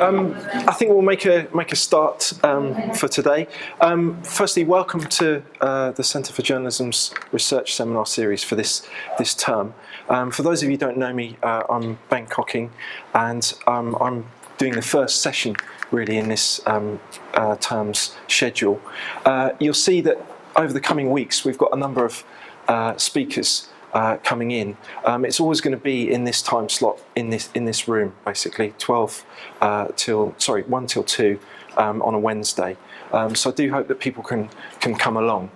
I think we'll make a start for today. Firstly, welcome to the Centre for Journalism's research seminar series for this term. For those of you who don't know me, I'm Ben Cocking, and I'm doing the first session really in this term's schedule. You'll see that over the coming weeks we've got a number of speakers coming in. It's always going to be in this time slot in this room, basically 1 till 2 on a Wednesday. So I do hope that people can come along.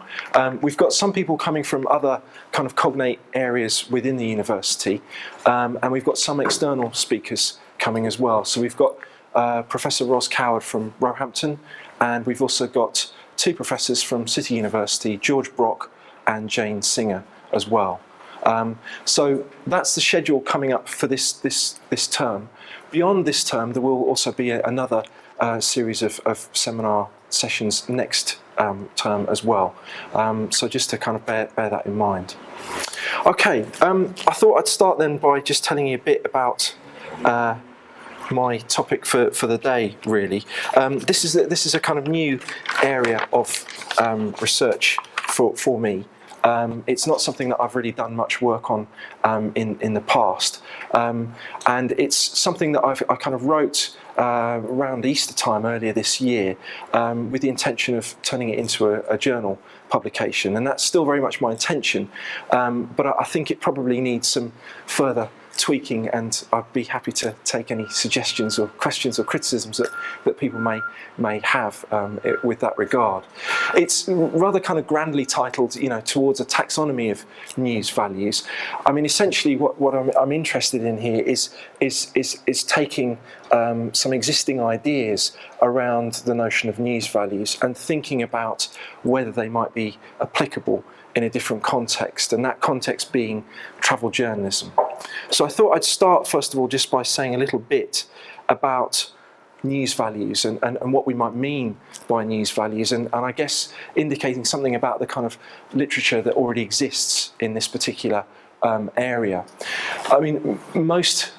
We've got some people coming from other kind of cognate areas within the university, and we've got some external speakers coming as well. So we've got Professor Ros Coward from Roehampton, and we've also got two professors from City University, George Brock and Jane Singer as well. So that's the schedule coming up for this term. Beyond this term, there will also be another series of seminar sessions next term as well. So just to kind of bear that in mind. Okay, I thought I'd start then by just telling you a bit about my topic for the day, really. This is a kind of new area of research for me. It's not something that I've really done much work on in the past, and it's something that I kind of wrote around Easter time earlier this year with the intention of turning it into a journal publication, and that's still very much my intention, but I think it probably needs some further tweaking, and I'd be happy to take any suggestions or questions or criticisms that people may have with that regard. It's rather kind of grandly titled, towards a taxonomy of news values. I mean, essentially, what I'm interested in here is taking some existing ideas around the notion of news values and thinking about whether they might be applicable in a different context, and that context being travel journalism. So I thought I'd start first of all just by saying a little bit about news values and what we might mean by news values, and I guess indicating something about the kind of literature that already exists in this particular area. I mean, most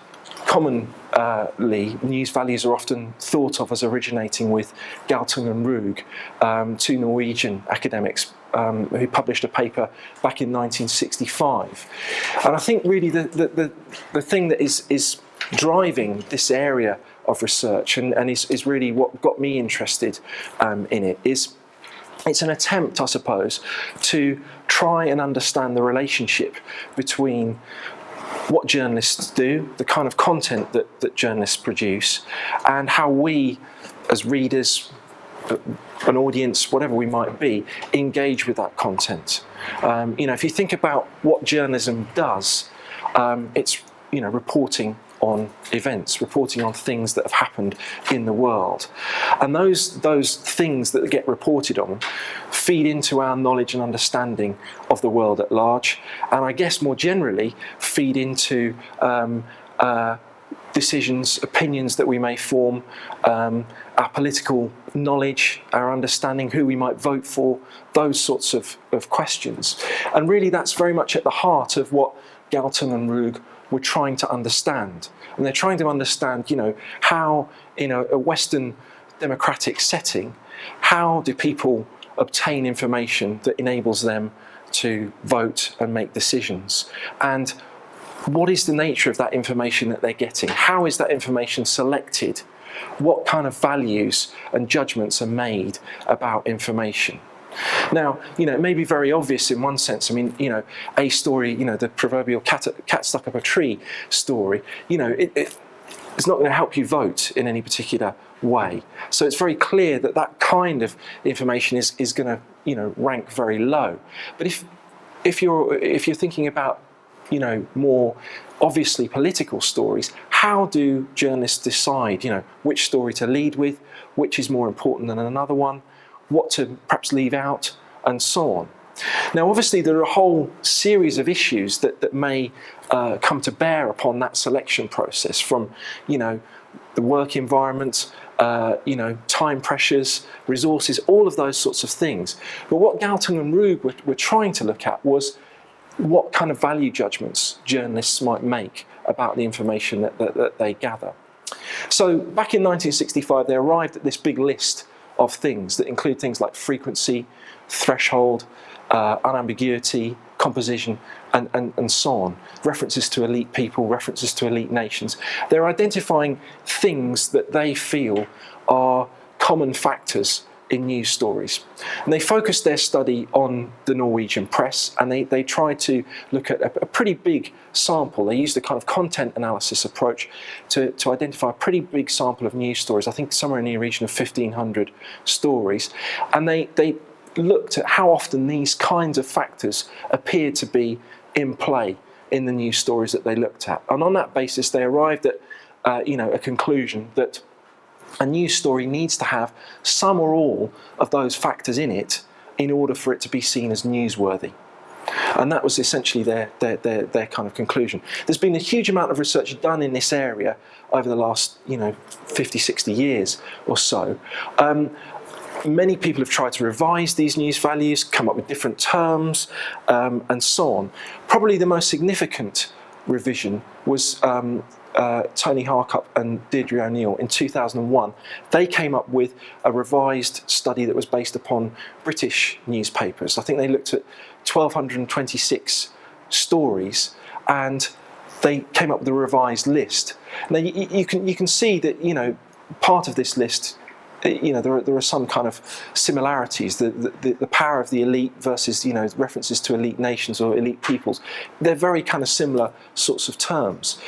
commonly, news values are often thought of as originating with Galtung and Ruug, two Norwegian academics who published a paper back in 1965. And I think really the thing that is driving this area of research and is really what got me interested in it is it's an attempt, I suppose, to try and understand the relationship between what journalists do, the kind of content that journalists produce, and how we, as readers, an audience, whatever we might be, engage with that content. If you think about what journalism does, it's reporting on events, reporting on things that have happened in the world, and those things that get reported on feed into our knowledge and understanding of the world at large, and I guess more generally feed into decisions, opinions that we may form, our political knowledge, our understanding, who we might vote for, those sorts of questions. And really that's very much at the heart of what Galtung and Ruug were trying to understand. And they're trying to understand, how in a Western democratic setting, how do people obtain information that enables them to vote and make decisions? And what is the nature of that information that they're getting? How is that information selected? What kind of values and judgments are made about information? Now, it may be very obvious in one sense. I mean, a story, the proverbial cat stuck up a tree story, it's not going to help you vote in any particular way. So it's very clear that kind of information is going to, rank very low. But if you're thinking about, more obviously political stories, how do journalists decide, which story to lead with, which is more important than another one, what to perhaps leave out, and so on. Now, obviously, there are a whole series of issues that may come to bear upon that selection process, from, the work environment, time pressures, resources, all of those sorts of things. But what Galtung and Ruug were trying to look at was what kind of value judgments journalists might make about the information that they gather. So back in 1965, they arrived at this big list of things that include things like frequency, threshold, unambiguity, composition, and so on. References to elite people, references to elite nations. They're identifying things that they feel are common factors in news stories. And they focused their study on the Norwegian press, and they tried to look at a pretty big sample. They used a kind of content analysis approach to identify a pretty big sample of news stories, I think somewhere in the region of 1,500 stories. And they looked at how often these kinds of factors appeared to be in play in the news stories that they looked at. And on that basis, they arrived at a conclusion that a news story needs to have some or all of those factors in it in order for it to be seen as newsworthy. And that was essentially their kind of conclusion. There's been a huge amount of research done in this area over the last 50, 60 years or so. Many people have tried to revise these news values, come up with different terms, and so on. Probably the most significant revision was Tony Harkup and Deirdre O'Neill in 2001. They came up with a revised study that was based upon British newspapers. I think they looked at 1,226 stories, and they came up with a revised list. Now you can see that part of this list, there are some kind of similarities. The power of the elite versus references to elite nations or elite peoples. They're very kind of similar sorts of terms.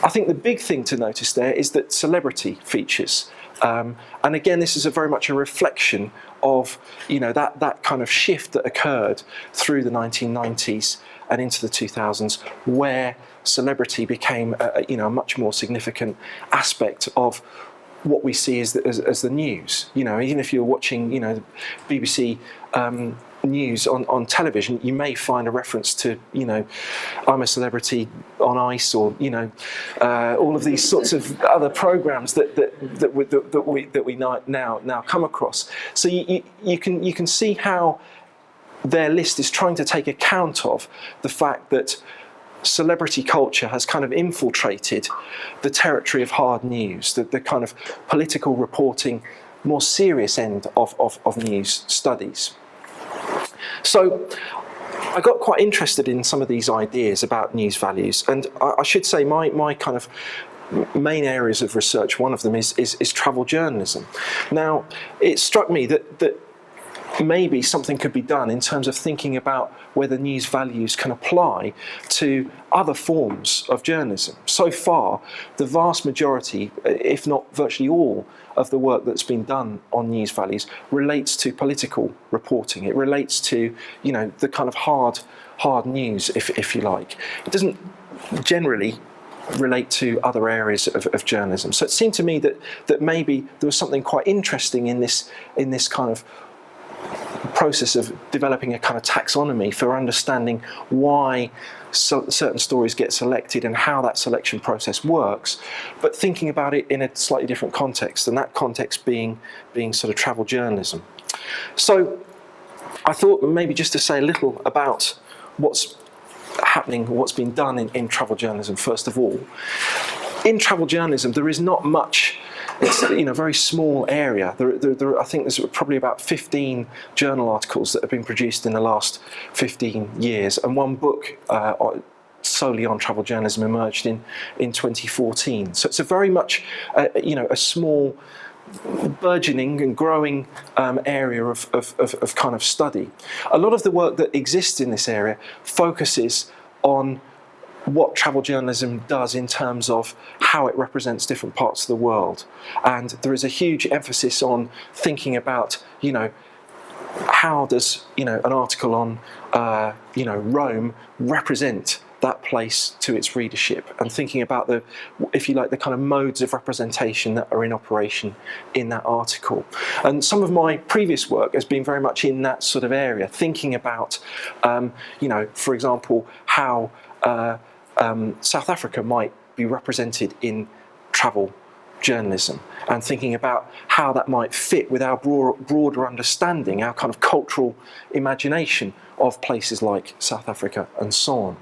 I think the big thing to notice there is that celebrity features. And again, this is very much a reflection of that kind of shift that occurred through the 1990s and into the 2000s, where celebrity became a much more significant aspect of what we see as the news. Even if you're watching the BBC news on television, you may find a reference to I'm a Celebrity on Ice, or all of these sorts of other programs that we now come across. So you can see how their list is trying to take account of the fact that celebrity culture has kind of infiltrated the territory of hard news, the kind of political reporting, more serious end of news studies. So I got quite interested in some of these ideas about news values, and I should say my kind of main areas of research, one of them is travel journalism. Now, it struck me that maybe something could be done in terms of thinking about whether news values can apply to other forms of journalism. So far, the vast majority, if not virtually all, of the work that's been done on news values relates to political reporting. It relates to, the kind of hard news, if you like. It doesn't generally relate to other areas of journalism. So it seemed to me that maybe there was something quite interesting in this kind of process of developing a kind of taxonomy for understanding why certain stories get selected and how that selection process works, but thinking about it in a slightly different context, and that context being sort of travel journalism. So I thought maybe just to say a little about what's happening, what's been done in travel journalism. First of all, in travel journalism there is not much. It's a very small area. I think there's probably about 15 journal articles that have been produced in the last 15 years, and one book solely on travel journalism emerged in 2014. So it's a very much a small, burgeoning and growing area of kind of study. A lot of the work that exists in this area focuses on what travel journalism does in terms of how it represents different parts of the world. And there is a huge emphasis on thinking about, how does, an article on, Rome represent that place to its readership, and thinking about the kind of modes of representation that are in operation in that article. And some of my previous work has been very much in that sort of area, thinking about, for example, how South Africa might be represented in travel journalism, and thinking about how that might fit with our broader understanding, our kind of cultural imagination of places like South Africa and so on.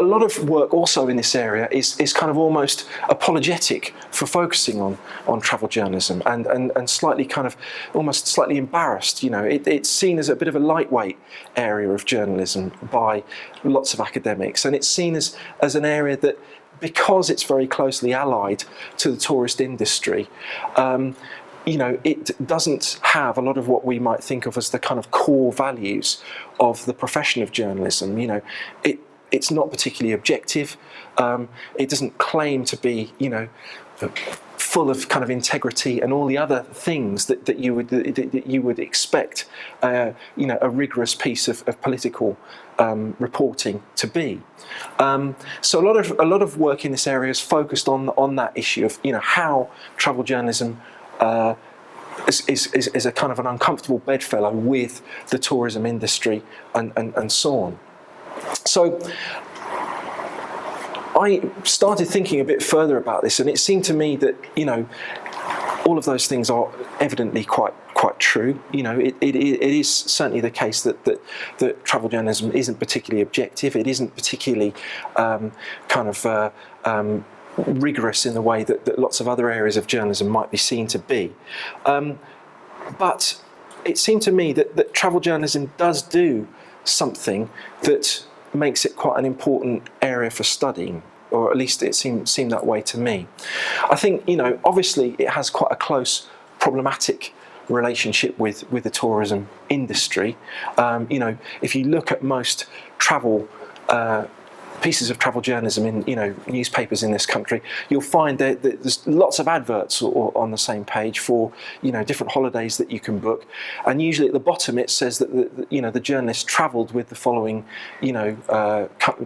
lot of work also in this area is kind of almost apologetic for focusing on travel journalism and slightly kind of almost slightly embarrassed. It's seen as a bit of a lightweight area of journalism by lots of academics, and it's seen as an area that, because it's very closely allied to the tourist industry, it doesn't have a lot of what we might think of as the kind of core values of the profession of journalism. It's not particularly objective. It doesn't claim to be, full of kind of integrity and all the other things that you would expect, a rigorous piece of political reporting to be. So a lot of work in this area is focused on that issue of how travel journalism is a kind of an uncomfortable bedfellow with the tourism industry and so on. So I started thinking a bit further about this, and it seemed to me that all of those things are evidently quite true. It is certainly the case that travel journalism isn't particularly objective. It isn't particularly rigorous in the way that lots of other areas of journalism might be seen to be. But it seemed to me that travel journalism does do something that makes it quite an important area for studying, or at least it seemed that way to me. I think, obviously it has quite a close problematic relationship with the tourism industry. If you look at most travel pieces of travel journalism in newspapers in this country, you'll find that there's lots of adverts on the same page for different holidays that you can book, and usually at the bottom it says that the journalist travelled with the following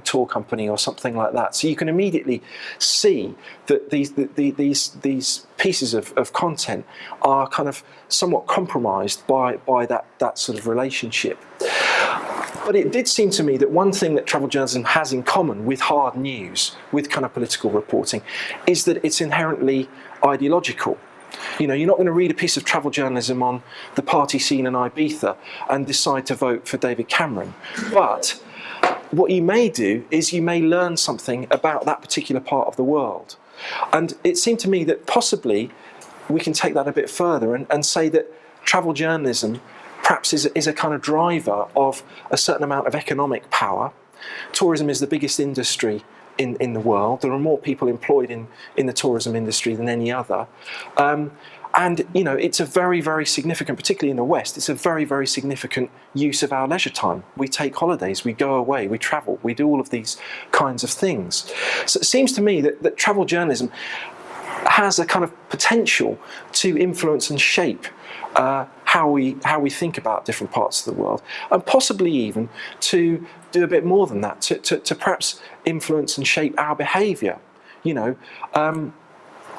tour company or something like that. So you can immediately see that these pieces of content are kind of somewhat compromised by that sort of relationship. But it did seem to me that one thing that travel journalism has in common with hard news, with kind of political reporting, is that it's inherently ideological. You're not going to read a piece of travel journalism on the party scene in Ibiza and decide to vote for David Cameron. But what you may do is you may learn something about that particular part of the world. And it seemed to me that possibly we can take that a bit further and say that travel journalism perhaps is a kind of driver of a certain amount of economic power. Tourism is the biggest industry in the world. There are more people employed in the tourism industry than any other. And it's a very, very significant, particularly in the West, it's a very, very significant use of our leisure time. We take holidays, we go away, we travel, we do all of these kinds of things. So it seems to me that travel journalism has a kind of potential to influence and shape how we think about different parts of the world, and possibly even to do a bit more than that, to perhaps influence and shape our behaviour.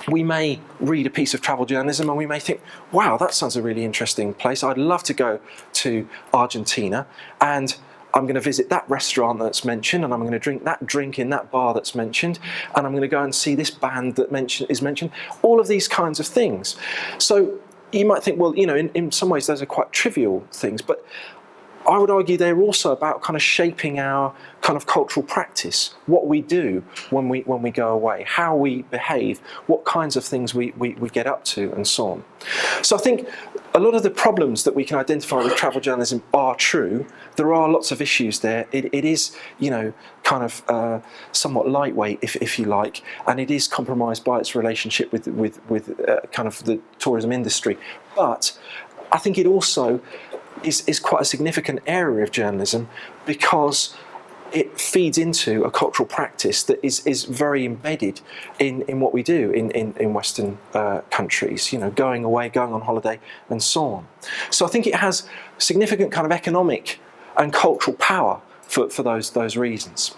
We may read a piece of travel journalism and we may think, wow, that sounds a really interesting place. I'd love to go to Argentina, and I'm going to visit that restaurant that's mentioned, and I'm going to drink that drink in that bar that's mentioned, and I'm going to go and see this band that is mentioned. All of these kinds of things. So you might think, well, in some ways those are quite trivial things, but I would argue they're also about kind of shaping our kind of cultural practice, what we do when we go away, how we behave, what kinds of things we get up to, and so on. So I think a lot of the problems that we can identify with travel journalism are true. There are lots of issues there. It is, kind of somewhat lightweight, if you like, and it is compromised by its relationship with kind of the tourism industry. But I think it also is quite a significant area of journalism because it feeds into a cultural practice that is very embedded in what we do in Western countries, going away, going on holiday, and so on. So I think it has significant kind of economic and cultural power for those reasons.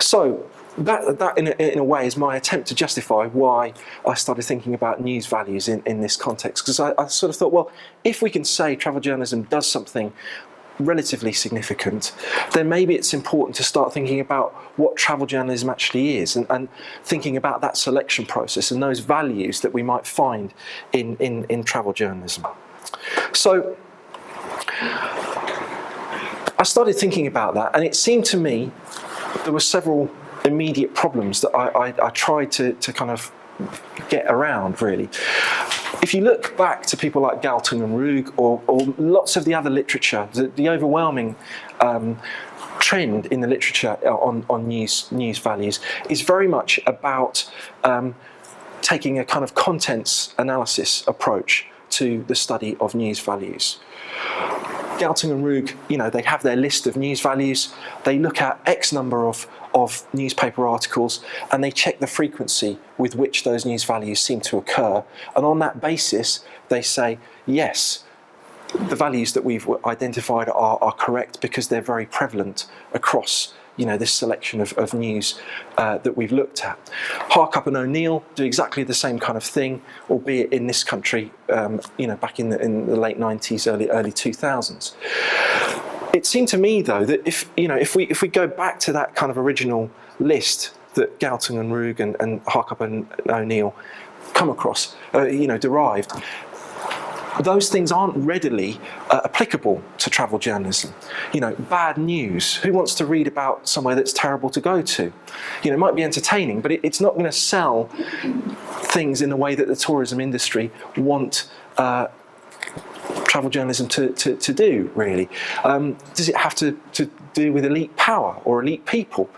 So that in a way is my attempt to justify why I started thinking about news values in this context, because I sort of thought, well, if we can say travel journalism does something relatively significant, then maybe it's important to start thinking about what travel journalism actually is, and thinking about that selection process and those values that we might find in travel journalism. So I started thinking about that, and it seemed to me there were several immediate problems that I tried to kind of get around, really. If you look back to people like Galton and Rugg, or lots of the other literature, the overwhelming trend in the literature on news values is very much about taking a kind of contents analysis approach to the study of news values. Galton and Rugg, they have their list of news values. They look at X number of newspaper articles, and they check the frequency with which those news values seem to occur. And on that basis, they say, yes, the values that we've identified are correct because they're very prevalent across this selection of news that we've looked at. Harkup and O'Neill do exactly the same kind of thing, albeit in this country, back in the late 90s, early 2000s. It seemed to me, though, that if we go back to that kind of original list that Galton and Rugg and Harkup and O'Neill come across, derived, those things aren't readily applicable to travel journalism. Bad news. Who wants to read about somewhere that's terrible to go to? It might be entertaining, but it's not going to sell things in the way that the tourism industry want travel journalism to do, really. Does it have to do with elite power or elite people?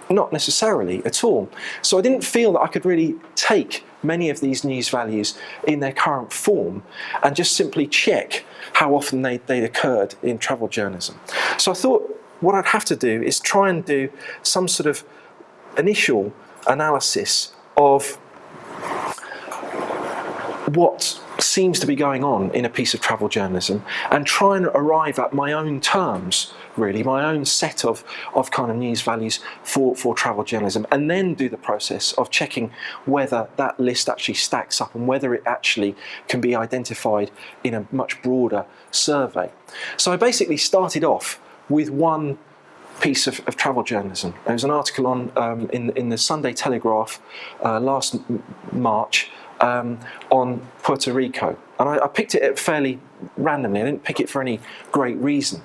Not necessarily at all. So I didn't feel that I could really take many of these news values in their current form and just simply check how often they'd occurred in travel journalism. So I thought what I'd have to do is try and do some sort of initial analysis of what seems to be going on in a piece of travel journalism and try and arrive at my own terms, really, my own set of kind of news values for travel journalism, and then do the process of checking whether that list actually stacks up and whether it actually can be identified in a much broader survey. So I basically started off with one piece of travel journalism. There was an article on in the Sunday Telegraph last March on Puerto Rico, and I picked it fairly randomly. I didn't pick it for any great reason,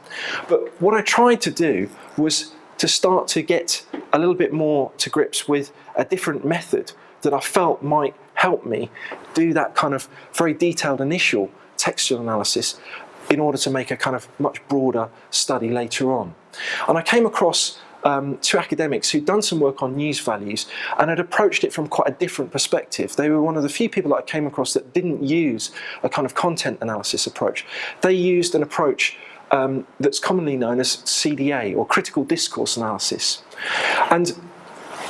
but what I tried to do was to start to get a little bit more to grips with a different method that I felt might help me do that kind of very detailed initial textual analysis in order to make a kind of much broader study later on. And I came across two academics who'd done some work on news values and had approached it from quite a different perspective. They were one of the few people that I came across that didn't use a kind of content analysis approach. They used an approach that's commonly known as CDA, or critical discourse analysis. And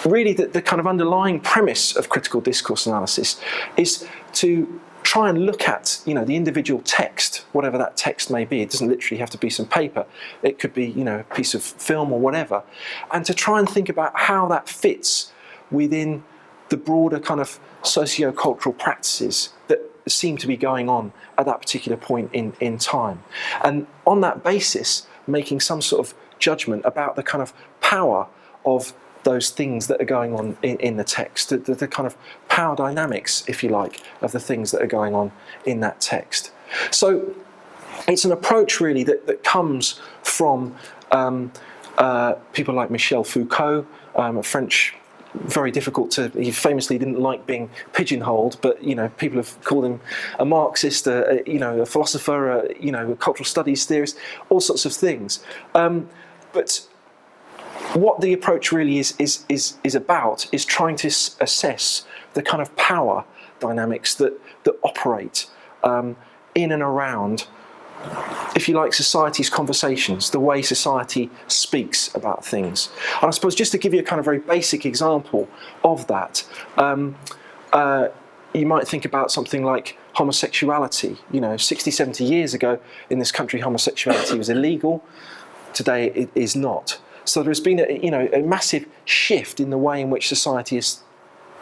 really the kind of underlying premise of critical discourse analysis is to try and look at the individual text, whatever that text may be. It doesn't literally have to be some paper. It could be a piece of film or whatever, and to try and think about how that fits within the broader kind of socio-cultural practices that seem to be going on at that particular point in time, and on that basis making some sort of judgment about the kind of power of those things that are going on in the text, the kind of power dynamics, if you like, of the things that are going on in that text. So it's an approach really that comes from people like Michel Foucault, a French, very difficult he famously didn't like being pigeonholed, but people have called him a Marxist, a philosopher, a cultural studies theorist, all sorts of things. But what the approach really is about is trying to assess the kind of power dynamics that operate in and around, if you like, society's conversations, the way society speaks about things. And I suppose just to give you a kind of very basic example of that, you might think about something like homosexuality. 60, 70 years ago in this country, homosexuality was illegal. Today it is not. So there's been a massive shift in the way in which society has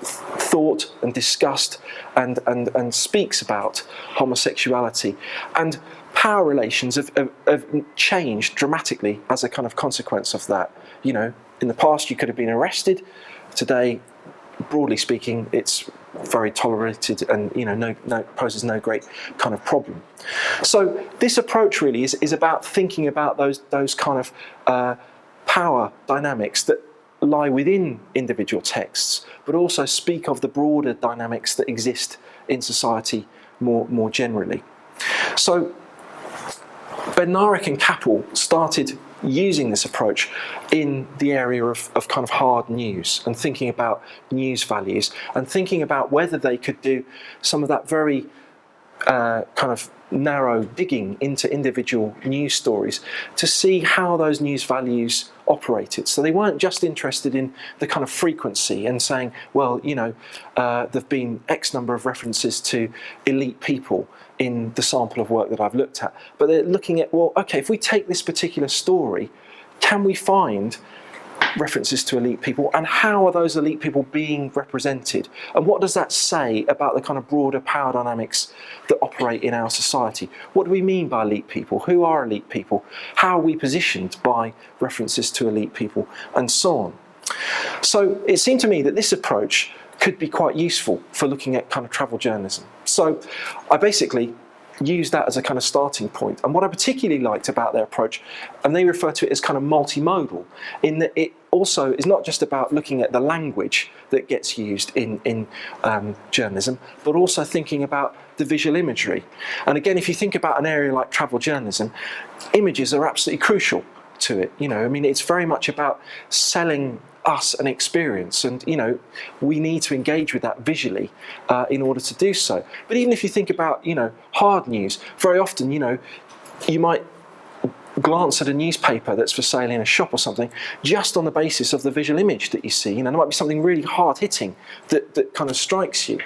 thought and discussed and speaks about homosexuality. And power relations have changed dramatically as a kind of consequence of that. In the past you could have been arrested. Today, broadly speaking, it's very tolerated and poses no great kind of problem. So this approach really is about thinking about those kind of power dynamics that lie within individual texts, but also speak of the broader dynamics that exist in society more generally. So Bednarik and Capel started using this approach in the area of kind of hard news, and thinking about news values, and thinking about whether they could do some of that very kind of narrow digging into individual news stories to see how those news values operated. So they weren't just interested in the kind of frequency and saying, well, there've been X number of references to elite people in the sample of work that I've looked at, but they're looking at, well, okay, if we take this particular story, can we find references to elite people, and how are those elite people being represented, and what does that say about the kind of broader power dynamics that operate in our society? What do we mean by elite people? Who are elite people? How are we positioned by references to elite people, and so on? So it seemed to me that this approach could be quite useful for looking at kind of travel journalism. So I basically used that as a kind of starting point. And what I particularly liked about their approach, and they refer to it as kind of multimodal, in that it also is not just about looking at the language that gets used in journalism, but also thinking about the visual imagery. And again, if you think about an area like travel journalism, images are absolutely crucial to it. It's very much about selling us an experience, and we need to engage with that visually in order to do so. But even if you think about hard news, very often you might glance at a newspaper that's for sale in a shop or something just on the basis of the visual image that you see. There might be something really hard hitting that kind of strikes you.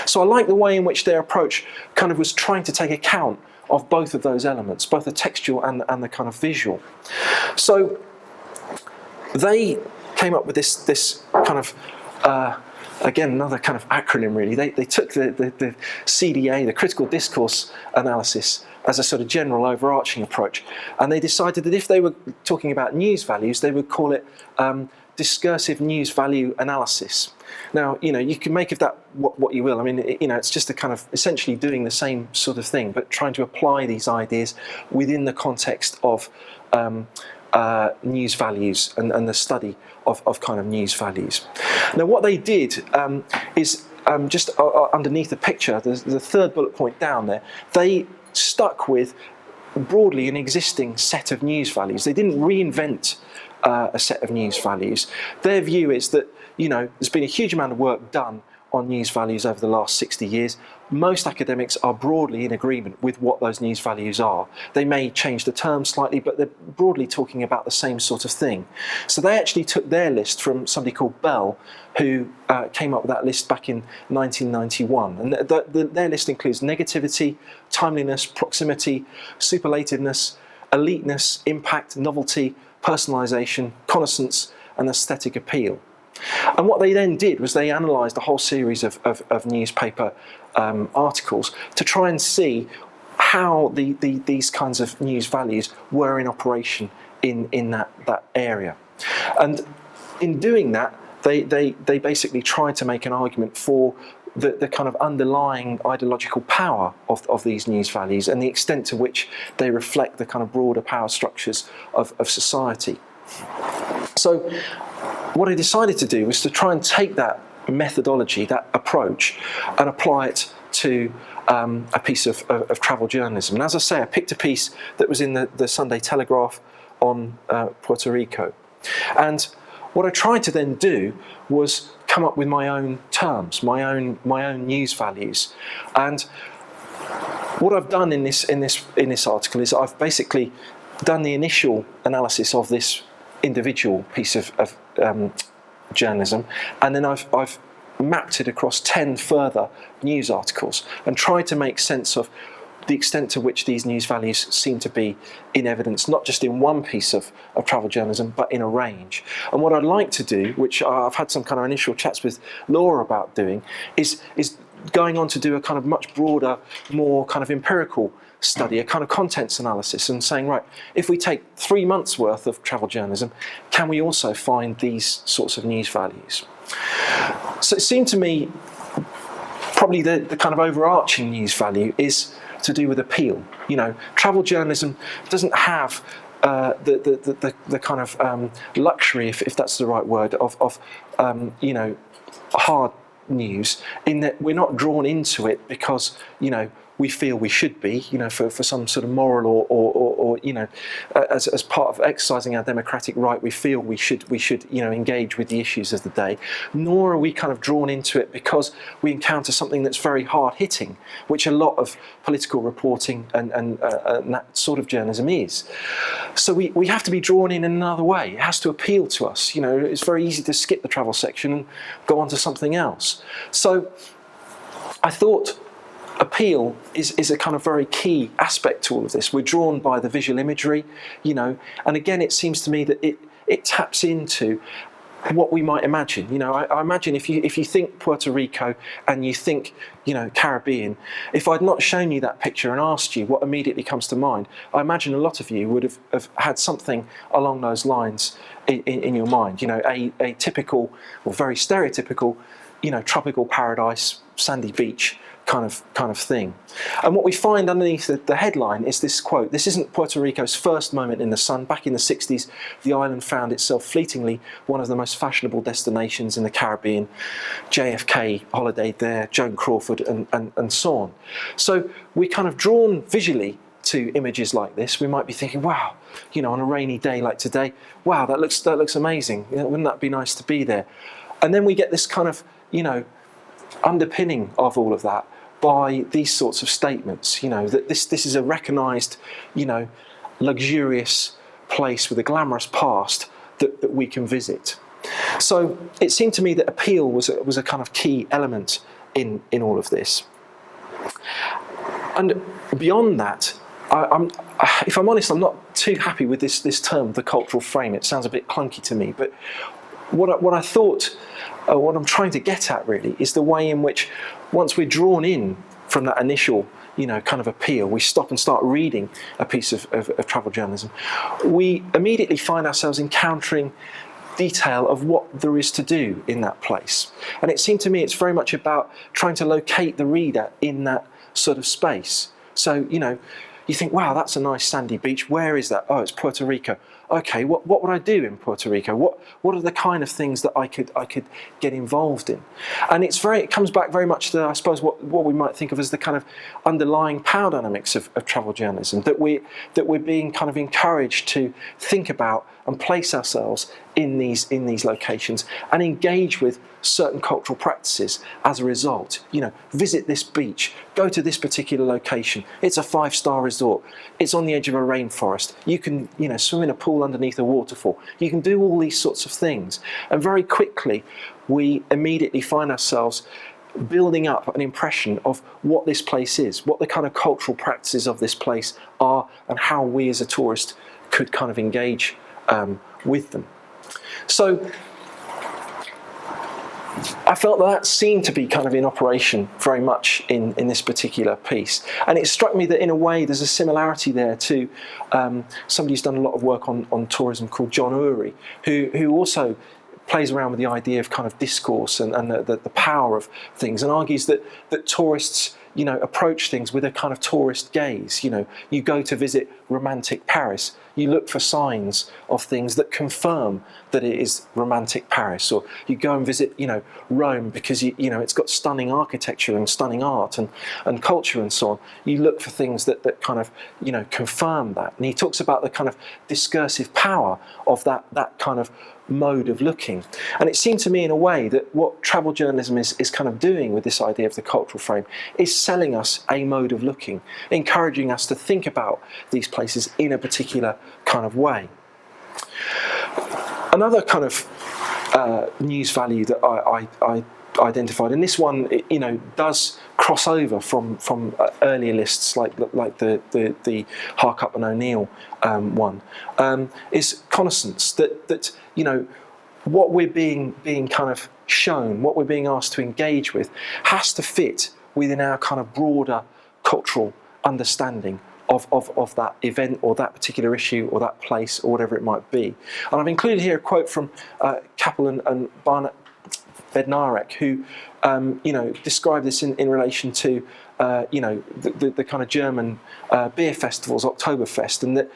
So I like the way in which their approach kind of was trying to take account of both of those elements, both the textual and the kind of visual. So they came up with this kind of again, another kind of acronym really. They took the CDA, the critical discourse analysis, as a sort of general overarching approach, and they decided that if they were talking about news values, they would call it discursive news value analysis. Now, you can make of that what you will. It's just a kind of essentially doing the same sort of thing, but trying to apply these ideas within the context of news values and the study of kind of news values. Now, what they did is just underneath the picture, the third bullet point down there, they stuck with broadly an existing set of news values. They didn't reinvent a set of news values. Their view is that there's been a huge amount of work done on news values over the last 60 years. Most academics are broadly in agreement with what those news values are. They may change the term slightly, but they're broadly talking about the same sort of thing. So they actually took their list from somebody called Bell, who came up with that list back in 1991. And their list includes negativity, timeliness, proximity, superlativeness, eliteness, impact, novelty, personalisation, connaissance, and aesthetic appeal. And what they then did was they analysed a whole series of newspaper articles to try and see how these kinds of news values were in operation in that area. And in doing that, they basically tried to make an argument for the kind of underlying ideological power of these news values and the extent to which they reflect the kind of broader power structures of society. So what I decided to do was to try and take that methodology, that approach, and apply it to a piece of travel journalism. And as I say, I picked a piece that was in the Sunday Telegraph on Puerto Rico. And what I tried to then do was come up with my own terms, my own news values. And what I've done in this article is I've basically done the initial analysis of this individual piece of journalism, and then I've mapped it across 10 further news articles and tried to make sense of the extent to which these news values seem to be in evidence, not just in one piece of travel journalism, but in a range. And what I'd like to do, which I've had some kind of initial chats with Laura about doing, is going on to do a kind of much broader, more kind of empirical study, a kind of contents analysis, and saying, right, if we take 3 months worth of travel journalism, can we also find these sorts of news values? So it seemed to me probably the kind of overarching news value is to do with appeal. Travel journalism doesn't have the kind of luxury, if that's the right word, of hard news, in that we're not drawn into it because we feel we should be, for some sort of moral or as part of exercising our democratic right, we feel we should engage with the issues of the day. Nor are we kind of drawn into it because we encounter something that's very hard hitting, which a lot of political reporting and that sort of journalism is. So we have to be drawn in another way. It has to appeal to us. It's very easy to skip the travel section and go on to something else. So I thought appeal is a kind of very key aspect to all of this. We're drawn by the visual imagery, and again, it seems to me that it taps into what we might imagine. I imagine if you think Puerto Rico and you think, Caribbean, if I'd not shown you that picture and asked you what immediately comes to mind, I imagine a lot of you would have had something along those lines in your mind. A typical or very stereotypical, tropical paradise, sandy beach kind of thing. And what we find underneath the headline is this quote: "This isn't Puerto Rico's first moment in the sun. Back in the 60s, the island found itself fleetingly one of the most fashionable destinations in the Caribbean. JFK holidayed there, Joan Crawford, and so on." So we're kind of drawn visually to images like this. We might be thinking, wow, on a rainy day like today, wow, that looks amazing. Wouldn't that be nice to be there? And then we get this kind of, underpinning of all of that by these sorts of statements, that this is a recognised, luxurious place with a glamorous past that we can visit. So it seemed to me that appeal was a kind of key element in all of this. And beyond that, if I'm honest, I'm not too happy with this term, the cultural frame. It sounds a bit clunky to me, but what I thought, what I'm trying to get at really, is the way in which, once we're drawn in from that initial, kind of appeal, we stop and start reading a piece of travel journalism, we immediately find ourselves encountering detail of what there is to do in that place. And it seemed to me it's very much about trying to locate the reader in that sort of space. So, you think, wow, that's a nice sandy beach. Where is that? Oh, it's Puerto Rico. Okay, what would I do in Puerto Rico? What are the kind of things that I could get involved in? And it comes back very much to, I suppose, what we might think of as the kind of underlying power dynamics of travel journalism, that we're being kind of encouraged to think about and place ourselves in these locations and engage with certain cultural practices as a result. Visit this beach, go to this particular location. It's a 5-star resort. It's on the edge of a rainforest. You can, swim in a pool underneath a waterfall. You can do all these sorts of things. And very quickly, we immediately find ourselves building up an impression of what this place is, what the kind of cultural practices of this place are, and how we as a tourist could kind of engage with them. So I felt that seemed to be kind of in operation very much in this particular piece. And it struck me that in a way there's a similarity there to somebody who's done a lot of work on tourism called John Ury, who also plays around with the idea of kind of discourse and the power of things, and argues that tourists approach things with a kind of tourist gaze. You go to visit romantic Paris, you look for signs of things that confirm that it is romantic Paris, or you go and visit, Rome because it's got stunning architecture and stunning art and culture and so on. You look for things that kind of, confirm that. And he talks about the kind of discursive power of that kind of mode of looking. And it seemed to me in a way that what travel journalism is kind of doing with this idea of the cultural frame is selling us a mode of looking, encouraging us to think about these places in a particular kind of way. Another kind of news value that I identified, and this one does cross over from earlier lists like the Harkup and O'Neill one, is connaissance, that what we're being kind of shown, what we're being asked to engage with, has to fit within our kind of broader cultural understanding of that event or that particular issue or that place or whatever it might be. And I've included here a quote from Kappel and Barnett Bednarek, who describe this in relation to the kind of German beer festivals, Oktoberfest, and that,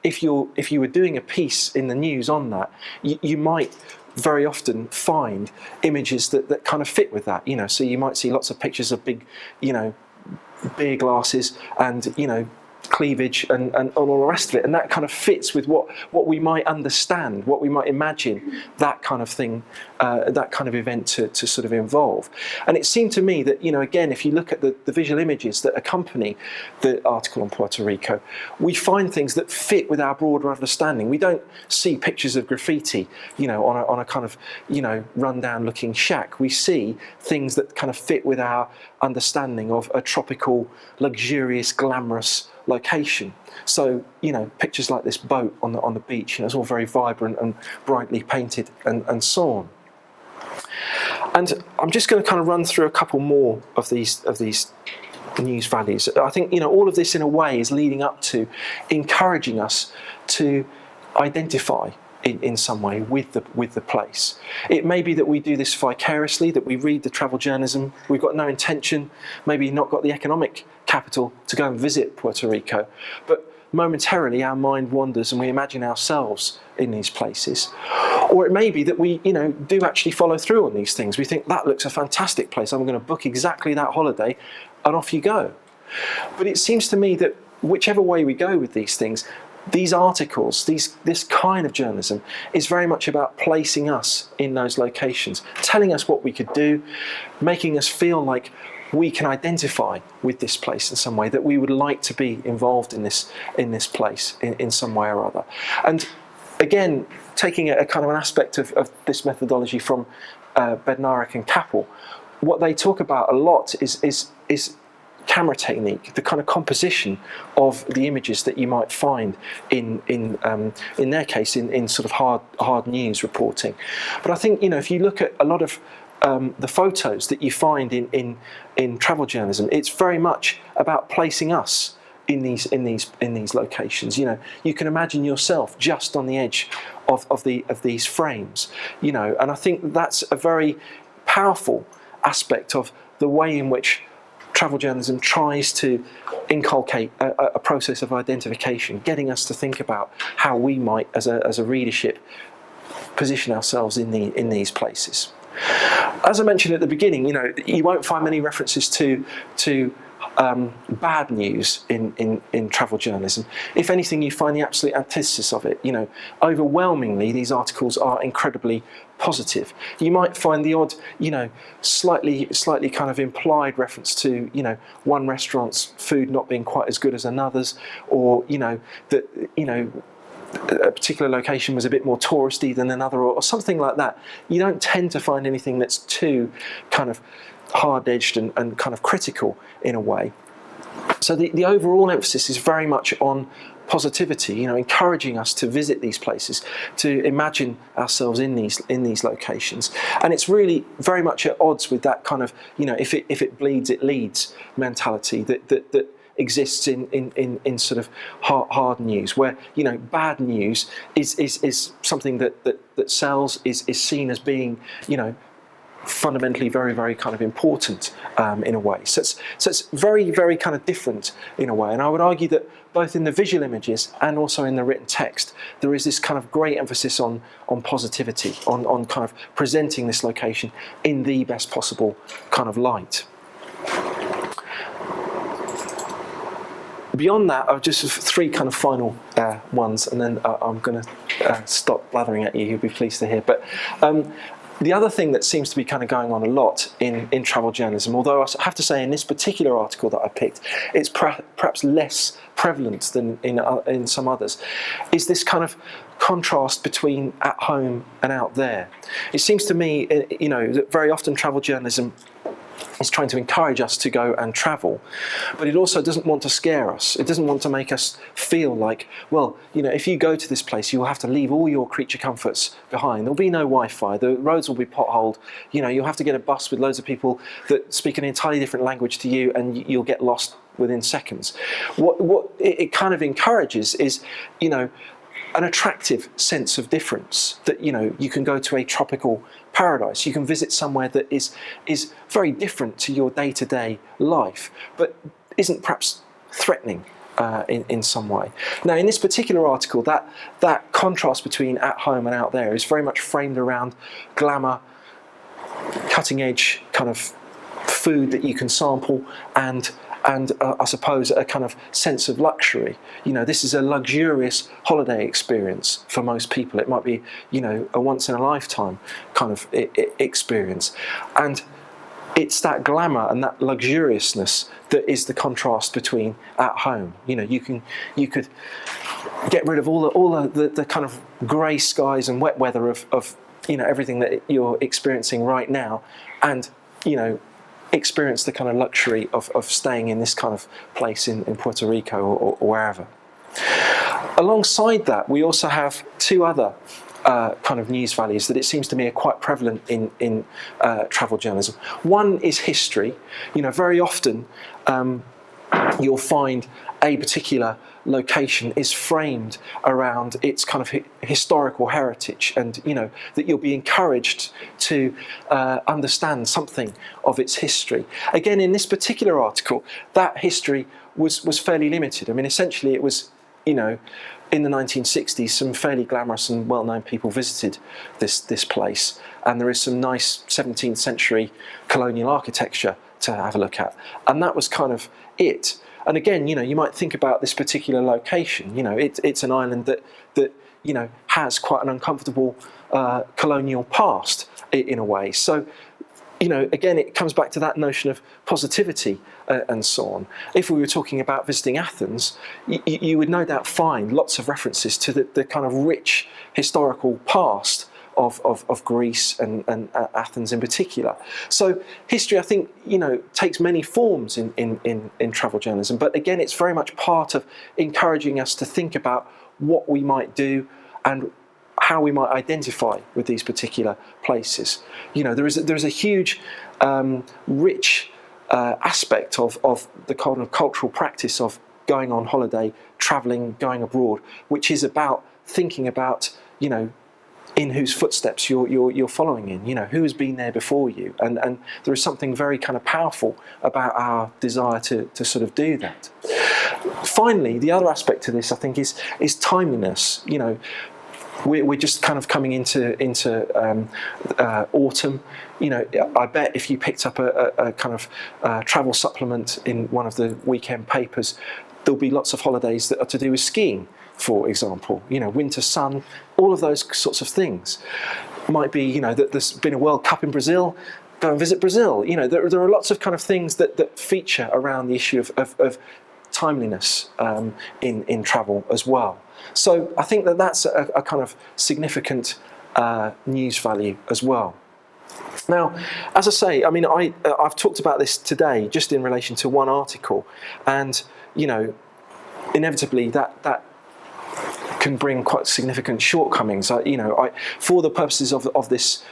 if you were doing a piece in the news on that, you might very often find images that kind of fit with that. So you might see lots of pictures of big, beer glasses and cleavage and all the rest of it, and that kind of fits with what we might understand, what we might imagine that kind of thing, that kind of event to sort of involve. And it seemed to me that, again, if you look at the visual images that accompany the article on Puerto Rico, we find things that fit with our broader understanding. We don't see pictures of graffiti, on a kind of, rundown looking shack. We see things that kind of fit with our understanding of a tropical, luxurious, glamorous location. So, pictures like this boat on the beach, it's all very vibrant and brightly painted and so on. And I'm just going to kind of run through a couple more of these news values. I think, all of this in a way is leading up to encouraging us to identify in some way with the place. It may be that we do this vicariously, that we read the travel journalism, we've got no intention, maybe not got the economic capital to go and visit Puerto Rico, but momentarily our mind wanders and we imagine ourselves in these places. Or it may be that we do actually follow through on these things. We think, that looks a fantastic place, I'm going to book exactly that holiday, and off you go. But it seems to me that whichever way we go with these things, these articles, this kind of journalism is very much about placing us in those locations, telling us what we could do, making us feel like we can identify with this place in some way, that we would like to be involved in this place in some way or other. And again, taking a kind of an aspect of this methodology from Bednarek and Kappel, what they talk about a lot is camera technique, the kind of composition of the images that you might find in their case in sort of hard news reporting. But I think if you look at a lot of the photos that you find in travel journalism, it's very much about placing us in these locations. You can imagine yourself just on the edge of these frames. And I think that's a very powerful aspect of the way in which travel journalism tries to inculcate a process of identification, getting us to think about how we might, as a readership, position ourselves in these places. As I mentioned at the beginning, you won't find many references to bad news in travel journalism. If anything, you find the absolute antithesis of it. Overwhelmingly, these articles are incredibly positive. You might find the odd, slightly kind of implied reference to, one restaurant's food not being quite as good as another's, or that a particular location was a bit more touristy than another, or something like that. You don't tend to find anything that's too kind of hard-edged and kind of critical in a way. So the overall emphasis is very much on positivity, encouraging us to visit these places, to imagine ourselves in these locations. And it's really very much at odds with that kind of, if it bleeds, it leads mentality that exists in sort of hard news, where bad news is something that sells, is seen as being fundamentally very, very kind of important in a way. So it's very, very kind of different in a way. And I would argue that both in the visual images and also in the written text, there is this kind of great emphasis on positivity, on kind of presenting this location in the best possible kind of light. Beyond that, I've just three kind of final ones, and then I'm going to stop blathering at you. You'll be pleased to hear. But the other thing that seems to be kind of going on a lot in travel journalism, although I have to say in this particular article that I picked, it's perhaps less prevalent than in some others, is this kind of contrast between at home and out there. It seems to me, that very often travel journalism is trying to encourage us to go and travel, but it also doesn't want to scare us. It doesn't want to make us feel like, well, if you go to this place, you'll have to leave all your creature comforts behind. There'll be no Wi-Fi. The roads will be potholed. You'll have to get a bus with loads of people that speak an entirely different language to you, and you'll get lost within seconds. What it kind of encourages is, an attractive sense of difference, that you can go to a tropical paradise, you can visit somewhere that is very different to your day-to-day life, but isn't perhaps threatening in some way. Now, in this particular article, that contrast between at home and out there is very much framed around glamour, cutting-edge kind of food that you can sample, and I suppose a kind of sense of luxury. This is a luxurious holiday experience for most people. It might be, a once-in-a-lifetime kind of experience. And it's that glamour and that luxuriousness that is the contrast between at home. You could get rid of all the kind of grey skies and wet weather of everything that you're experiencing right now, and experience the kind of luxury of staying in this kind of place in Puerto Rico or wherever. Alongside that, we also have two other kind of news values that it seems to me are quite prevalent in travel journalism. One is history. Very often you'll find a particular location is framed around its kind of historical heritage, and that you'll be encouraged to understand something of its history. Again, in this particular article, that history was fairly limited. I mean, essentially it was, in the 1960s, some fairly glamorous and well-known people visited this place, and there is some nice 17th century colonial architecture to have a look at, and that was kind of it. And again, you might think about this particular location. It's an island that has quite an uncomfortable colonial past in a way. So, again, it comes back to that notion of positivity and so on. If we were talking about visiting Athens, you would no doubt find lots of references to the kind of rich historical past of Greece and Athens in particular. So history, I think, takes many forms in travel journalism, but again, it's very much part of encouraging us to think about what we might do and how we might identify with these particular places. There is a huge, rich aspect of the kind of cultural practice of going on holiday, travelling, going abroad, which is about thinking about, in whose footsteps you're following in, who has been there before you, and there is something very kind of powerful about our desire to sort of do that. Finally, the other aspect to this, I think, is timeliness. We're just kind of coming into autumn. I bet if you picked up a kind of travel supplement in one of the weekend papers, there'll be lots of holidays that are to do with skiing, for example, winter sun, all of those sorts of things. Might be, that there's been a World Cup in Brazil, go and visit Brazil. There are lots of kind of things that feature around the issue of timeliness in travel as well. So I think that's a kind of significant news value as well. Now, as I say, I mean, I've talked about this today just in relation to one article, and inevitably that can bring quite significant shortcomings. For the purposes of this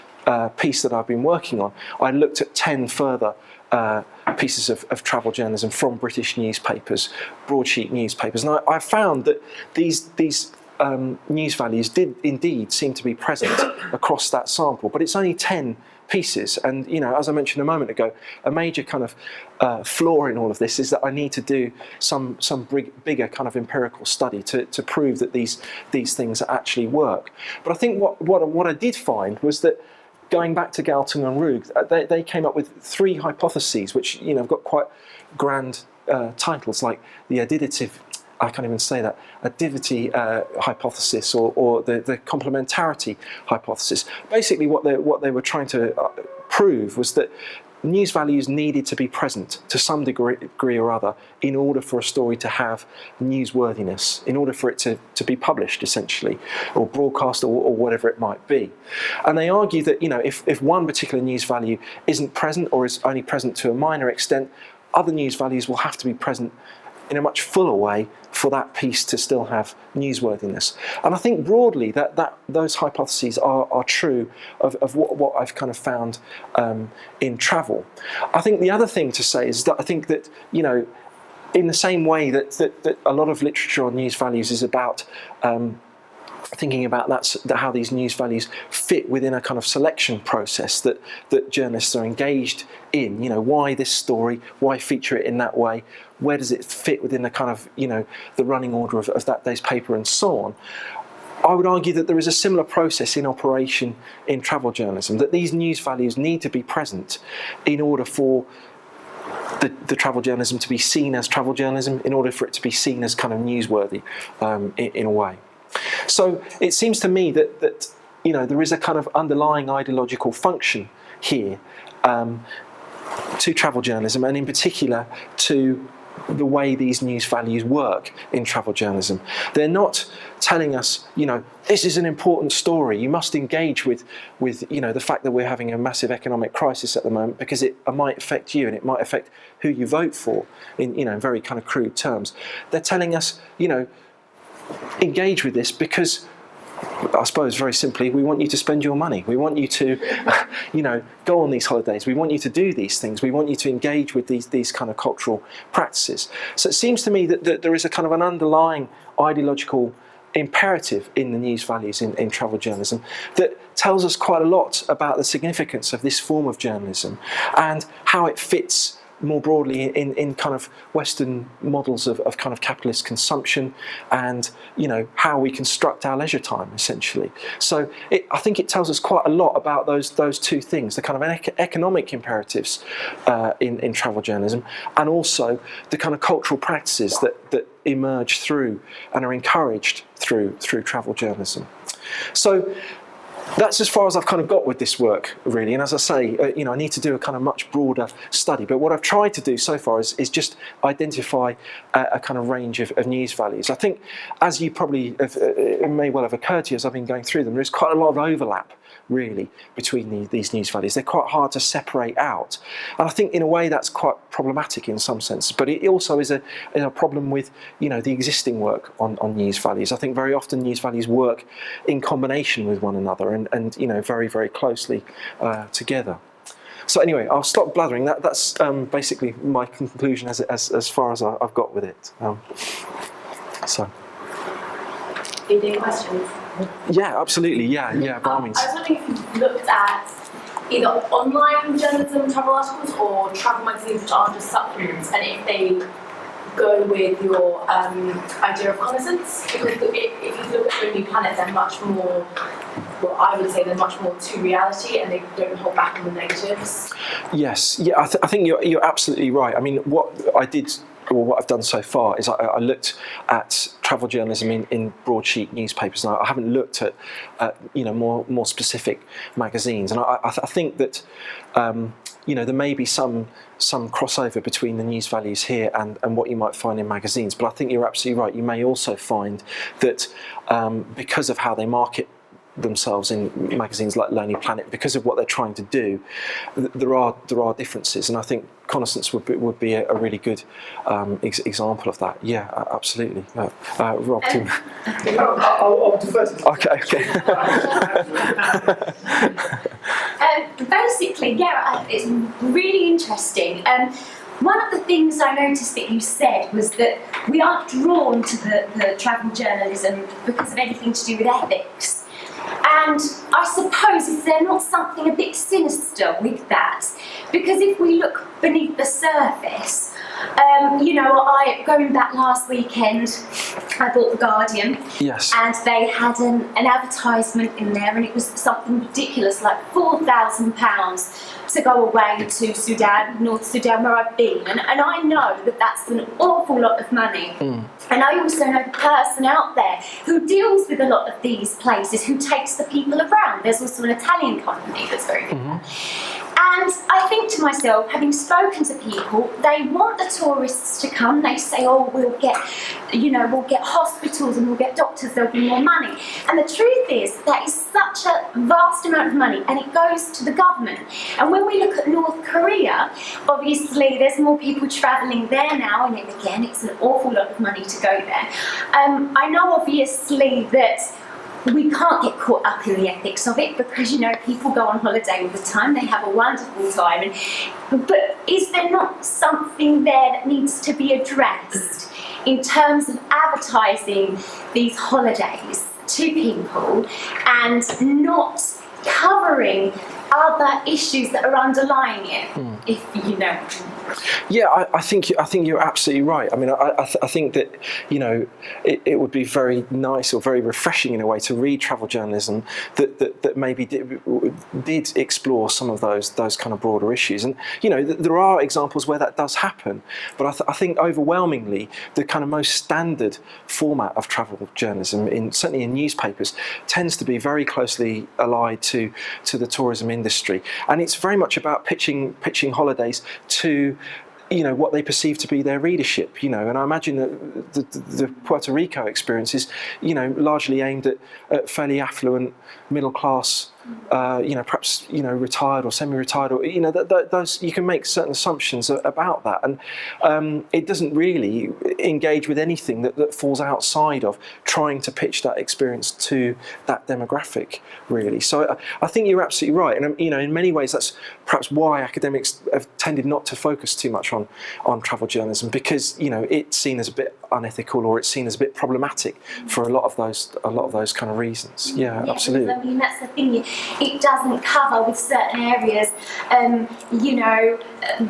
piece that I've been working on, I looked at 10 further pieces of travel journalism from British newspapers, broadsheet newspapers, and I found that these news values did indeed seem to be present across that sample, but it's only 10 pieces, and as I mentioned a moment ago, a major kind of flaw in all of this is that I need to do some bigger kind of empirical study to prove that these things actually work. But I think what I did find was that, going back to Galtung and Rug, they came up with 3 hypotheses, which have got quite grand titles, like the additive, I can't even say that, additivity hypothesis, or the complementarity hypothesis. Basically, what they were trying to prove was that news values needed to be present to some degree or other in order for a story to have newsworthiness, in order for it to be published, essentially, or broadcast, or whatever it might be. And they argue that if one particular news value isn't present, or is only present to a minor extent, other news values will have to be present in a much fuller way for that piece to still have newsworthiness. And I think broadly that those hypotheses are true of what I've kind of found in travel. I think the other thing to say is that I think that, in the same way that a lot of literature on news values is about thinking about that how these news values fit within a kind of selection process that journalists are engaged in. Why this story? Why feature it in that way? Where does it fit within the kind of the running order of that day's paper and so on? I would argue that there is a similar process in operation in travel journalism, that these news values need to be present in order for the travel journalism to be seen as travel journalism, in order for it to be seen as kind of newsworthy in a way. So it seems to me that there is a kind of underlying ideological function here to travel journalism, and in particular to the way these news values work in travel journalism. They're not telling us, this is an important story. You must engage with the fact that we're having a massive economic crisis at the moment, because it might affect you and it might affect who you vote for in very kind of crude terms. They're telling us, engage with this because, I suppose very simply, we want you to spend your money. We want you to, go on these holidays. We want you to do these things. We want you to engage with these kind of cultural practices. So it seems to me that there is a kind of an underlying ideological imperative in the news values in travel journalism that tells us quite a lot about the significance of this form of journalism and how it fits more broadly in kind of Western models of kind of capitalist consumption, and how we construct our leisure time essentially. So I think it tells us quite a lot about those two things: the kind of economic imperatives in travel journalism, and also the kind of cultural practices that emerge through and are encouraged through travel journalism. So that's as far as I've kind of got with this work, really. And as I say, I need to do a kind of much broader study. But what I've tried to do so far is just identify a kind of range of news values. I think, as you probably it may well have occurred to you as I've been going through them, there's quite a lot of overlap, really, between these news values. They're quite hard to separate out. And I think, in a way, that's quite problematic in some sense. But it also is a problem with, the existing work on news values. I think very often news values work in combination with one another and very, very closely together. So anyway, I'll stop blathering. That's basically my conclusion as far as I've got with it. Any questions? Yeah, absolutely. Yeah, by all means. I was wondering if you've looked at either online journalism, travel articles, or travel magazines which are just supplements, and if they go with your idea of reconnaissance, because if you look at the New Planet, they're much more, well, I would say they're much more to reality, and they don't hold back on the negatives. Yes, I think you're absolutely right. I mean, what I've done so far is I looked at travel journalism in broadsheet newspapers, and I haven't looked at more specific magazines. And I think that there may be some crossover between the news values here and what you might find in magazines. But I think you're absolutely right. You may also find that because of how they market themselves in magazines like Lonely Planet, because of what they're trying to do, there are differences, and I think Reconnaissance would be a really good example of that. Yeah, absolutely. Rob, I'll defer to Okay. Basically, it's really interesting. One of the things I noticed that you said was that we aren't drawn to the travel journalism because of anything to do with ethics. And I suppose, is there not something a bit sinister with that? Because if we look beneath the surface, going back last weekend, I bought The Guardian. Yes. And they had an advertisement in there, and it was something ridiculous, like £4,000 to go away to Sudan, North Sudan, where I've been. And I know that that's an awful lot of money. Mm. And I also know the person out there who deals with a lot of these places, who takes the people around. There's also an Italian company that's very good. Mm-hmm. And I think to myself, having spoken to people, they want the tourists to come. They say, we'll get hospitals and we'll get doctors, there'll be more money. And the truth is, that is such a vast amount of money, and it goes to the government. And when we look at North Korea, obviously there's more people travelling there now, and again, it's an awful lot of money to go there. I know obviously that we can't get caught up in the ethics of it, because people go on holiday all the time, they have a wonderful time, but is there not something there that needs to be addressed in terms of advertising these holidays to people and not covering other issues that are underlying it, if you know. Yeah, I think you're absolutely right. I mean, I think that, you know, it would be very nice or very refreshing in a way to read travel journalism that maybe did explore some of those kind of broader issues. And, you know, there are examples where that does happen, but I think overwhelmingly the kind of most standard format of travel journalism, certainly in newspapers, tends to be very closely allied to the tourism industry, and it's very much about pitching holidays to, you know, what they perceive to be their readership, you know. And I imagine that the Puerto Rico experience is, you know, largely aimed at fairly affluent, middle class, you know, perhaps, you know, retired or semi-retired, or, you know, those, you can make certain assumptions about that, and it doesn't really engage with anything that falls outside of trying to pitch that experience to that demographic, really. So I think you're absolutely right, and, you know, in many ways that's perhaps why academics have tended not to focus too much on travel journalism, because, you know, it's seen as a bit unethical, or it's seen as a bit problematic for a lot of those kind of reasons. Yeah, absolutely. I mean, that's the thing. It doesn't cover with certain areas, you know,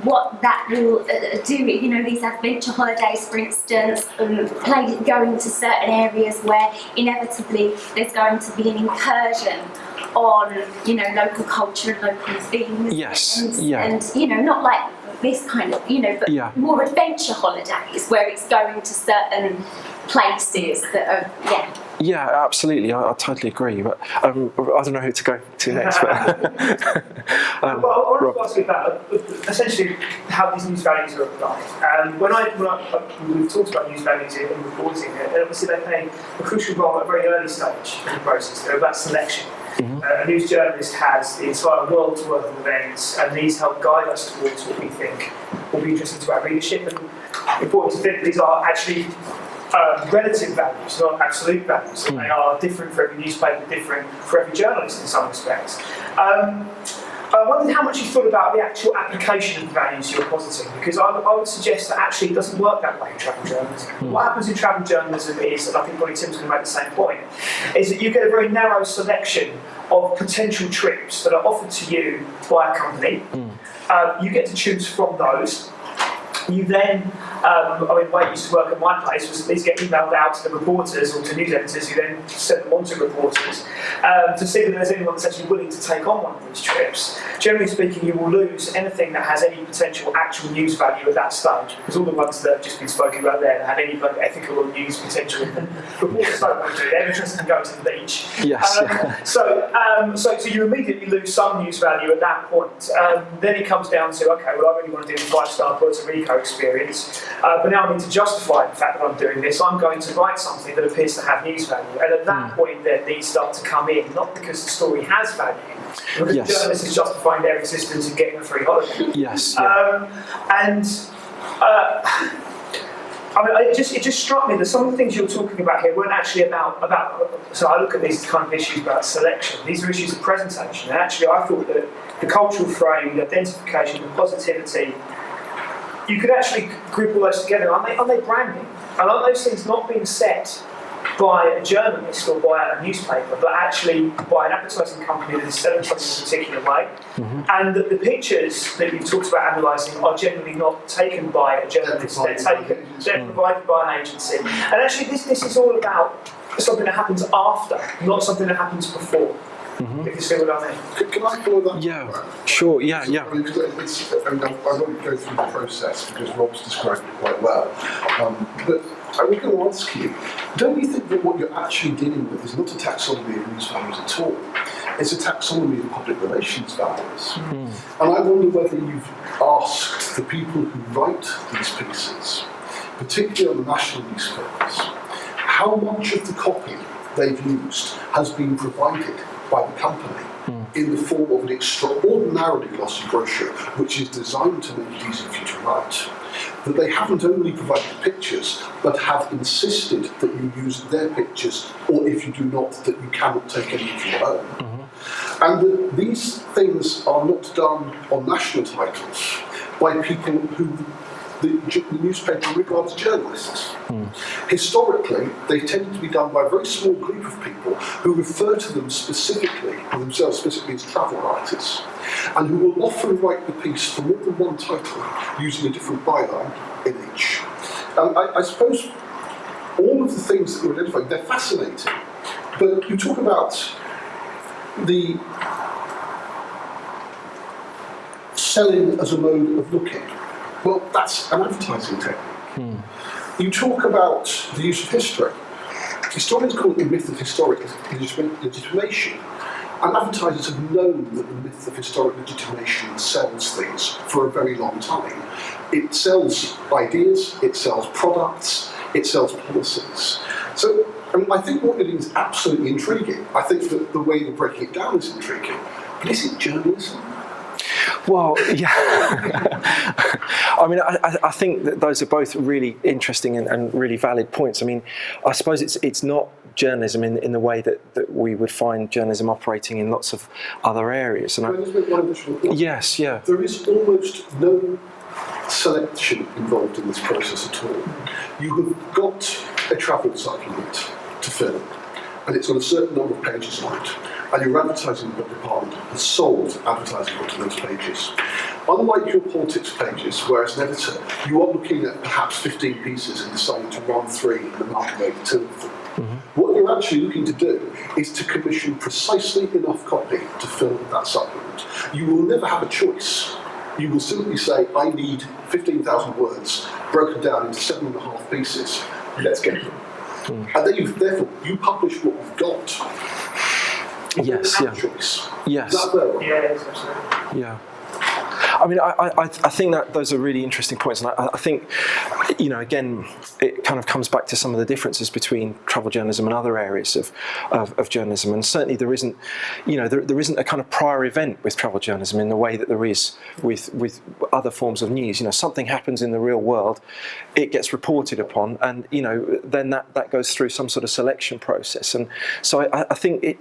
what that will do. You know, these adventure holidays, for instance, going to certain areas where inevitably there's going to be an incursion on, you know, local culture and local themes. Yes. And you know, not like this kind of, you know, but more adventure holidays where it's going to certain places that are, Yeah, absolutely. I totally agree. But I don't know who to go to next. But, well, I want to ask you about essentially how these news values are applied. When we've talked about news values in reporting, obviously they play a crucial role at a very early stage in the process. They're about selection. A news journalist has the entire world's worth of events, and these help guide us towards what we think will be interesting to our readership. And important to think these are actually relative values, not absolute values. They are different for every newspaper, different for every journalist in some respects. I wondered how much you thought about the actual application of the values you're positing, because I would suggest that actually it doesn't work that way in travel journalism. What happens in travel journalism is, and I think probably Tim's going to make the same point, is that you get a very narrow selection of potential trips that are offered to you by a company. You get to choose from those. You then, the way it used to work at my place was these get emailed out to the reporters or to news editors, who then send them on to reporters to see whether there's anyone that's actually willing to take on one of these trips. Generally speaking, you will lose anything that has any potential actual news value at that stage, because all the ones that have just been spoken about there that have any kind of ethical or news potential, reporters don't want to do. They're interested in going to the beach. Yes. So you immediately lose some news value at that point. Then it comes down to, okay, well, I really want to do the 5-star Puerto Rico experience, but now I need to justify the fact that I'm doing this. I'm going to write something that appears to have news value, and at that point then these start to come in, not because the story has value, because the journalist is justifying their existence and getting a free holiday. It just struck me that some of the things you're talking about here weren't actually about. So I look at these kind of issues about selection. These are issues of presentation, and actually I thought that the cultural frame, the identification, the positivity, you could actually group all those together. Aren't they branding? And aren't those things not being set by a journalist or by a newspaper, but actually by an advertising company that is selling something in a particular way? And that the pictures that you've talked about analysing are generally not taken by a journalist. They're provided by an agency. And actually this is all about something that happens after, not something that happens before. If you see what I mean. Can I follow that? Yeah, sure, yeah. I won't go through the process because Rob's described it quite well. But I was going to ask you, don't you think that what you're actually dealing with is not a taxonomy of news values at all? It's a taxonomy of public relations values. And I wonder whether you've asked the people who write these pieces, particularly on the national newspapers, how much of the copy they've used has been provided by the company in the form of an extraordinarily glossy brochure which is designed to make it easy for you to write. That they haven't only provided pictures, but have insisted that you use their pictures, or if you do not, that you cannot take any of your own. And that these things are not done on national titles by people who the newspaper regards journalists. Historically, they tended to be done by a very small group of people who refer to themselves specifically as travel writers, and who will often write the piece for more than one title, using a different byline in each. I suppose all of the things that you're identifying, they're fascinating, but you talk about the selling as a mode of looking. Well, that's an advertising technique. You talk about the use of history. Historians call it the myth of historic legitimation, and advertisers have known that the myth of historic legitimation sells things for a very long time. It sells ideas, it sells products, it sells policies. So, I think what you're doing is absolutely intriguing. I think that the way you're breaking it down is intriguing. But is it journalism? Well, yeah. I think that those are both really interesting and really valid points. I suppose it's not journalism in the way that we would find journalism operating in lots of other areas. Can I just make one additional point? Yes, yeah. There is almost no selection involved in this process at all. You have got a travel supplement to fill, and it's got a certain number of pages on it, and your advertising department has sold advertising onto those pages. Unlike your politics pages, where as an editor you are looking at perhaps 15 pieces and deciding to run 3 and amalgamate 2 of them, what you're actually looking to do is to commission precisely enough copy to fill that supplement. You will never have a choice. You will simply say, I need 15,000 words broken down into 7.5 pieces. Let's get them. And then therefore you publish what you've got. Yes, yeah. Choice. Yes. Is that fair? Yes, absolutely. Yeah. I think that those are really interesting points, and I think, again, it kind of comes back to some of the differences between travel journalism and other areas of journalism, and certainly there isn't a kind of prior event with travel journalism in the way that there is with other forms of news. Something happens in the real world, it gets reported upon, and then that goes through some sort of selection process, and so I think it.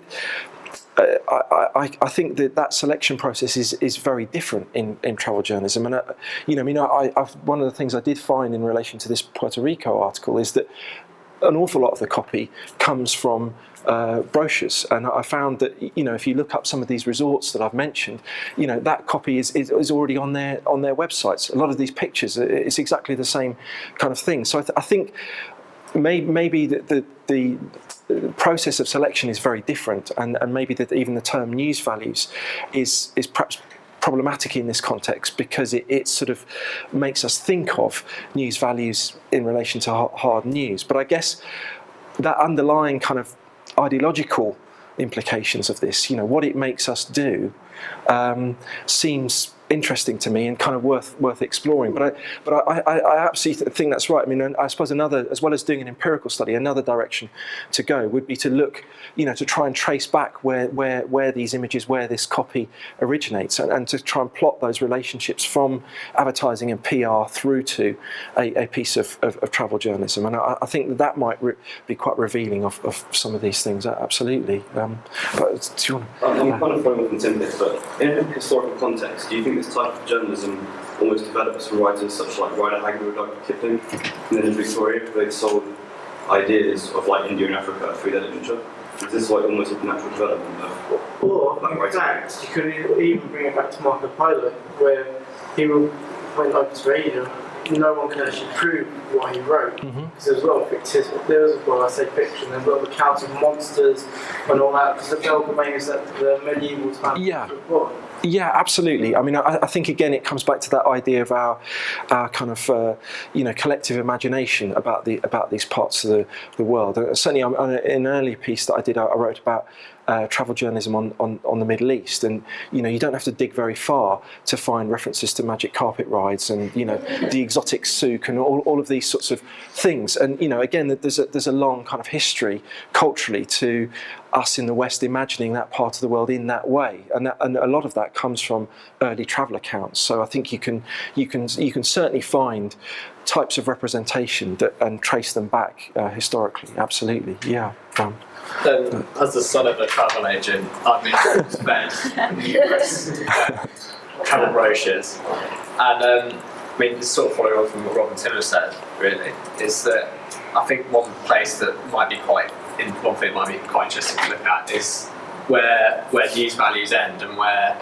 I think that selection process is very different in travel journalism, and one of the things I did find in relation to this Puerto Rico article is that an awful lot of the copy comes from brochures, and I found that if you look up some of these resorts that I've mentioned, that copy is already on their websites. A lot of these pictures, it's exactly the same kind of thing. So I think maybe the process of selection is very different, and maybe that even the term news values is perhaps problematic in this context, because it sort of makes us think of news values in relation to hard news. But I guess that underlying kind of ideological implications of this, what it makes us do, seems interesting to me and kind of worth exploring. But I absolutely think that's right. I suppose as well as doing an empirical study, another direction to go would be to look, to try and trace back where these images, where this copy originates, and to try and plot those relationships from advertising and PR through to a piece of travel journalism. And I think that might be quite revealing of some of these things. Absolutely. But do you want? I'm kind of following up on Tim this, but in a historical context, do you think this type of journalism almost develops from writers such like Rider Haggard or Dr. Kipling, and then in Victoria they sold ideas of India and Africa through their literature? Is this almost a natural development of in fact, you could even bring it back to Marco Polo, where he went over to Asia. No one can actually prove what he wrote, because there was a lot of fiction, there's a lot of accounts of monsters and all that, because the Belgian that the medieval time report. Yeah, absolutely. I think again it comes back to that idea of our kind of collective imagination about these parts of the world. Certainly, in an early piece that I did, I wrote about travel journalism on the Middle East, and you don't have to dig very far to find references to magic carpet rides and the exotic souk and all of these sorts of things. And again, there's a long kind of history culturally to us in the West imagining that part of the world in that way, and a lot of that comes from early travel accounts. So I think you can certainly find types of representation and trace them back historically. Absolutely, yeah. As the son of a travel agent, I've been spent numerous travel brochures, and I mean, it's sort of following on from what Rob and Tim said, really, is that I think one place that might be quite interesting to look at is where news values end and where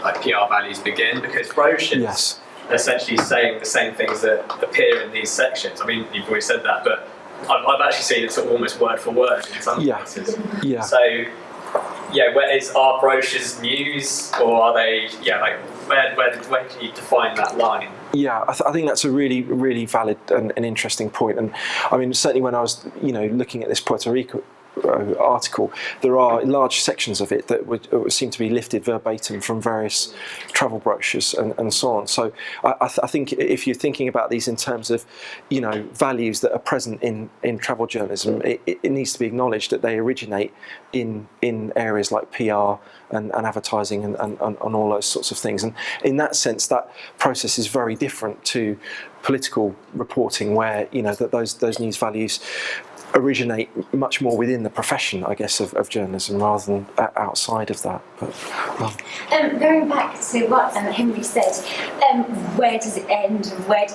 like PR values begin, because brochures are essentially saying the same things that appear in these sections. I mean, you've already said that, but I've actually seen it sort of almost word for word in some places. Yeah. So, are brochures news, or are they? Yeah, like where can you define that line? Yeah, I think that's a really, really valid and interesting point. And I mean, certainly when I was, looking at this Puerto Rico article, there are large sections of it that would seem to be lifted verbatim from various travel brochures and so on. So I think if you're thinking about these in terms of, values that are present in travel journalism, it needs to be acknowledged that they originate in areas like PR and advertising and all those sorts of things. And in that sense, that process is very different to political reporting, where that those news values originate much more within the profession, I guess, of journalism rather than outside of that. But going back to what Henry said, where does it end and where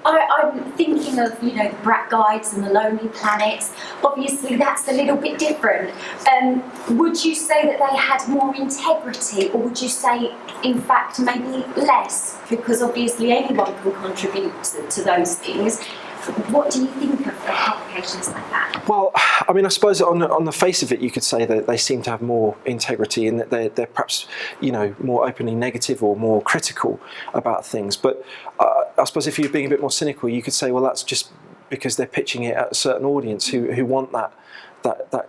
I'm thinking of the Brat Guides and the Lonely Planets. Obviously that's a little bit different. Would you say that they had more integrity, or would you say in fact maybe less, because obviously anyone can contribute to those things? What do you think of publications like that? Well, I mean, I suppose on the face of it, you could say that they seem to have more integrity, and that they're perhaps more openly negative or more critical about things. But I suppose if you're being a bit more cynical, you could say, well, that's just because they're pitching it at a certain audience who want that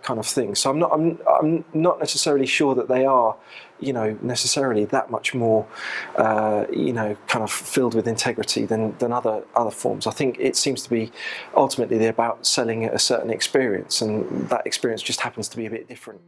kind of thing. So I'm not necessarily sure that they are necessarily that much more kind of filled with integrity than other forms. I think it seems to be ultimately they're about selling a certain experience, and that experience just happens to be a bit different.